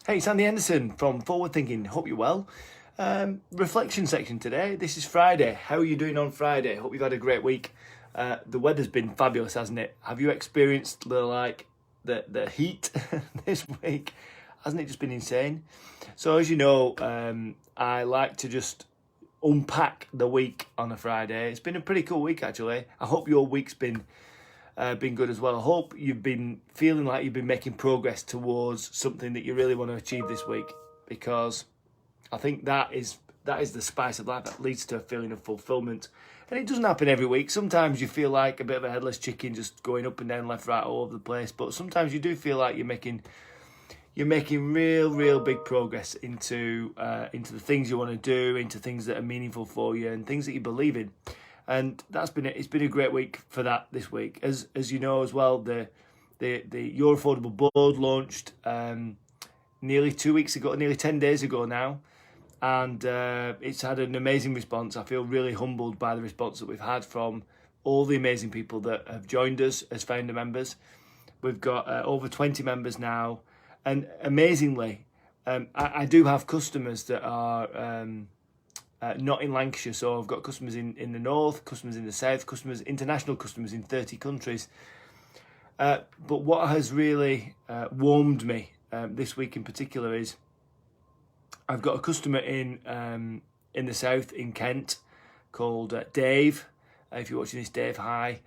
Hey, it's Andy Henderson from Forward Thinking. Hope you're well. Reflection section today. This is Friday. How are you doing on Friday? Hope you've had a great week. The weather's been fabulous, hasn't it? Have you experienced the heat this week? Hasn't it just been insane? So as you know, I like to just unpack the week on a Friday. It's been a pretty cool week actually. I hope your week's been good as well. I hope you've been feeling like you've been making progress towards something that you really want to achieve this week, because I think that is the spice of life that leads to a feeling of fulfillment. And it doesn't happen every week. Sometimes you feel like a bit of a headless chicken, just going up and down, left, right, all over the place. But sometimes you do feel like you're making real big progress into the things you want to do, into things that are meaningful for you and things that you believe in. And it's been a great week for that this week. As you know as well, the Your Affordable Board launched nearly 2 weeks ago, nearly 10 days ago now, and it's had an amazing response. I feel really humbled by the response that we've had from all the amazing people that have joined us as founder members. We've got over 20 members now, and amazingly, I do have customers that are not in Lancashire. So I've got customers in the north, customers in the south, international customers in 30 countries. But what has really warmed me this week in particular is I've got a customer in the south, in Kent, called Dave. If you're watching this, Dave, hi.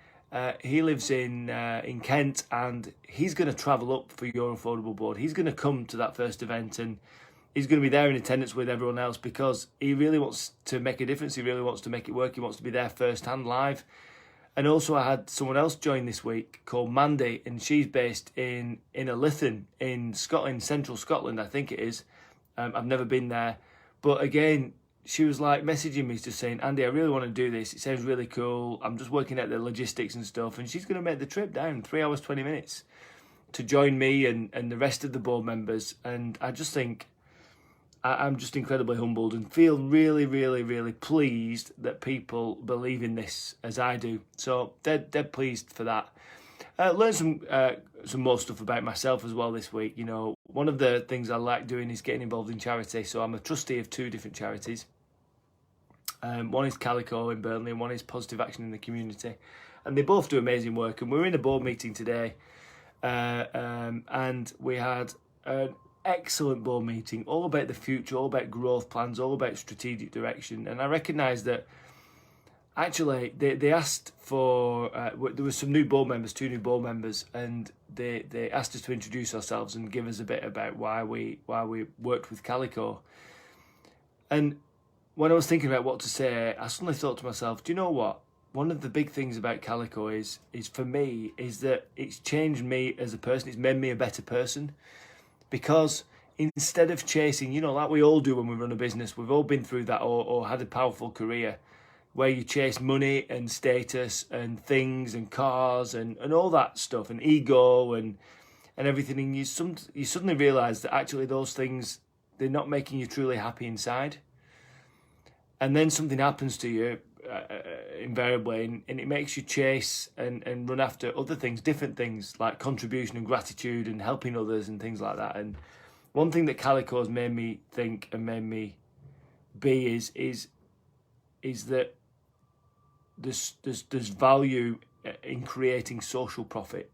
He lives in Kent, and he's going to travel up for Your Affordable Board. He's going to come to that first event, and he's going to be there in attendance with everyone else because he really wants to make a difference. He really wants to make it work. He wants to be there firsthand, live. And also I had someone else join this week called Mandy, and she's based in Lithin in Scotland, central Scotland, I think it is. I've never been there. But again, she was like messaging me just saying, Andy, I really want to do this. It sounds really cool. I'm just working out the logistics and stuff. And she's going to make the trip down 3 hours, 20 minutes to join me and the rest of the board members. And I just think I'm just incredibly humbled and feel really pleased that people believe in this as I do. So dead pleased for that. Learned some more stuff about myself as well this week. You know, one of the things I like doing is getting involved in charity. So I'm a trustee of 2 different charities. One is Calico in Burnley, and one is Positive Action in the Community. And they both do amazing work. And we're in a board meeting today, and we had an excellent board meeting, all about the future, all about growth plans, all about strategic direction. And I recognise that actually they asked for there was some new board members, 2 new board members, and they asked us to introduce ourselves and give us a bit about why we worked with Calico. And when I was thinking about what to say, I suddenly thought to myself, do you know what? One of the big things about Calico is for me is that it's changed me as a person. It's made me a better person. Because instead of chasing, you know, like we all do when we run a business, we've all been through that or had a powerful career where you chase money and status and things and cars and all that stuff and ego and everything. And you suddenly realise that actually those things, they're not making you truly happy inside. And then something happens to you invariably, and it makes you chase and run after other things, different things like contribution and gratitude and helping others and things like that. And one thing that Calico has made me think and made me be is that there's value in creating social profit.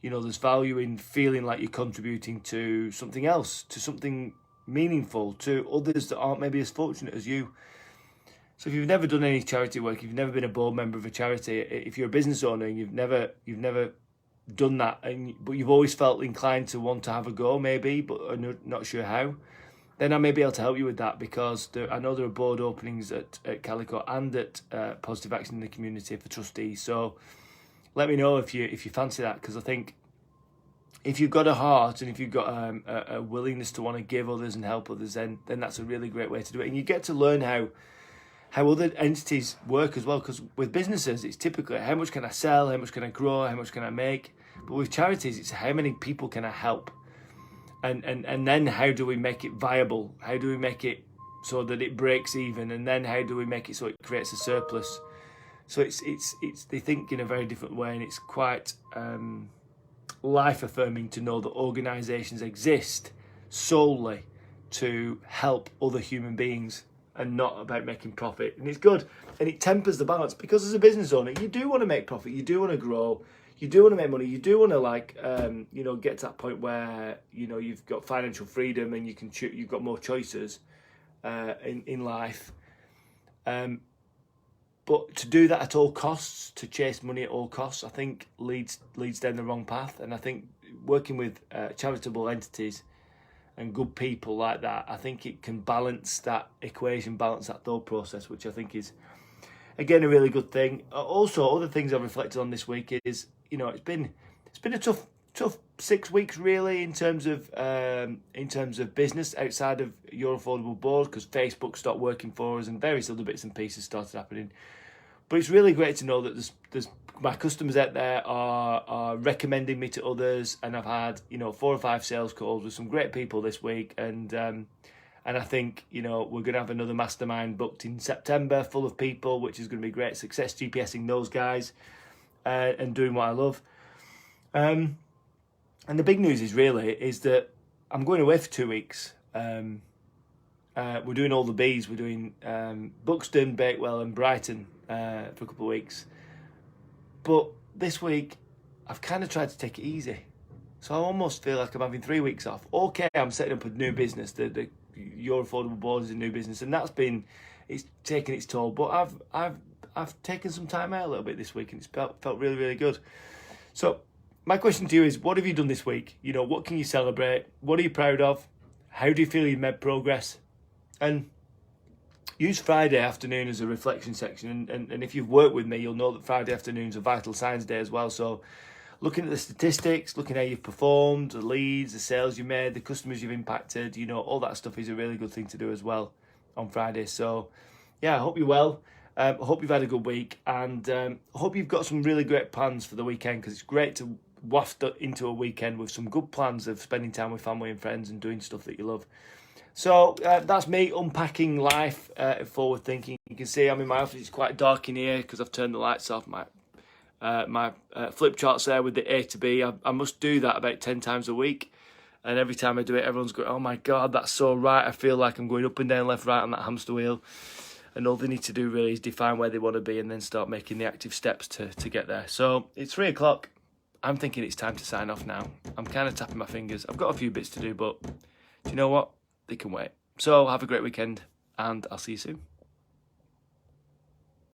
You know, there's value in feeling like you're contributing to something else, to something meaningful, to others that aren't maybe as fortunate as you. So if you've never done any charity work, if you've never been a board member of a charity, if you're a business owner and you've never done that, but you've always felt inclined to want to have a go, maybe, but are not sure how, then I may be able to help you with that, because I know there are board openings at Calico and at Positive Action in the Community for trustees. So let me know if you fancy that, because I think if you've got a heart and if you've got a willingness to want to give others and help others, then that's a really great way to do it. And you get to learn how other entities work as well, because with businesses it's typically how much can I sell, how much can I grow, how much can I make, but with charities it's how many people can I help, and then how do we make it viable, how do we make it so that it breaks even, and then how do we make it so it creates a surplus. So it's they think in a very different way, and it's quite life affirming to know that organisations exist solely to help other human beings and not about making profit. And it's good, and it tempers the balance, because as a business owner, you do want to make profit, you do want to grow, you do want to make money, you do want to get to that point where you've got financial freedom and you've got more choices in life. But to do that at all costs, to chase money at all costs, I think leads down the wrong path. And I think working with charitable entities and good people like that, I think it can balance that equation, balance that thought process, which I think is, again, a really good thing. Also, other things I've reflected on this week is, it's been a tough 6 weeks really in terms of business outside of Your Affordable Board, because Facebook stopped working for us and various other bits and pieces started happening. But it's really great to know that there's my customers out there are recommending me to others, and I've had 4 or 5 sales calls with some great people this week, and I think we're going to have another mastermind booked in September full of people, which is going to be great. Success GPSing those guys and doing what I love. And the big news is that I'm going away for 2 weeks. We're doing all the B's. We're doing Buxton, Bakewell and Brighton for a couple of weeks. But this week, I've kind of tried to take it easy. So I almost feel like I'm having 3 weeks off. Okay, I'm setting up a new business. The Your Affordable Board is a new business, and it's taken its toll. But I've taken some time out a little bit this week, and it's felt really, really good. So my question to you is, what have you done this week? What can you celebrate? What are you proud of? How do you feel you've made progress? And use Friday afternoon as a reflection section. And if you've worked with me, you'll know that Friday afternoon's a vital signs day as well. So looking at the statistics, looking at how you've performed, the leads, the sales you made, the customers you've impacted, all that stuff is a really good thing to do as well on Friday. So yeah, I hope you're well. I hope you've had a good week, and I hope you've got some really great plans for the weekend, because it's great to waft into a weekend with some good plans of spending time with family and friends and doing stuff that you love. So that's me unpacking life, forward thinking. You can see I'm in my office. It's quite dark in here because I've turned the lights off. My flip chart's there with the A to B. I must do that about 10 times a week, and every time I do it, everyone's going, "Oh my God, that's so right." I feel like I'm going up and down, left, right on that hamster wheel. And all they need to do really is define where they want to be and then start making the active steps to get there. So it's 3 o'clock. I'm thinking it's time to sign off now. I'm kind of tapping my fingers. I've got a few bits to do, but do you know what? They can wait. So have a great weekend, and I'll see you soon.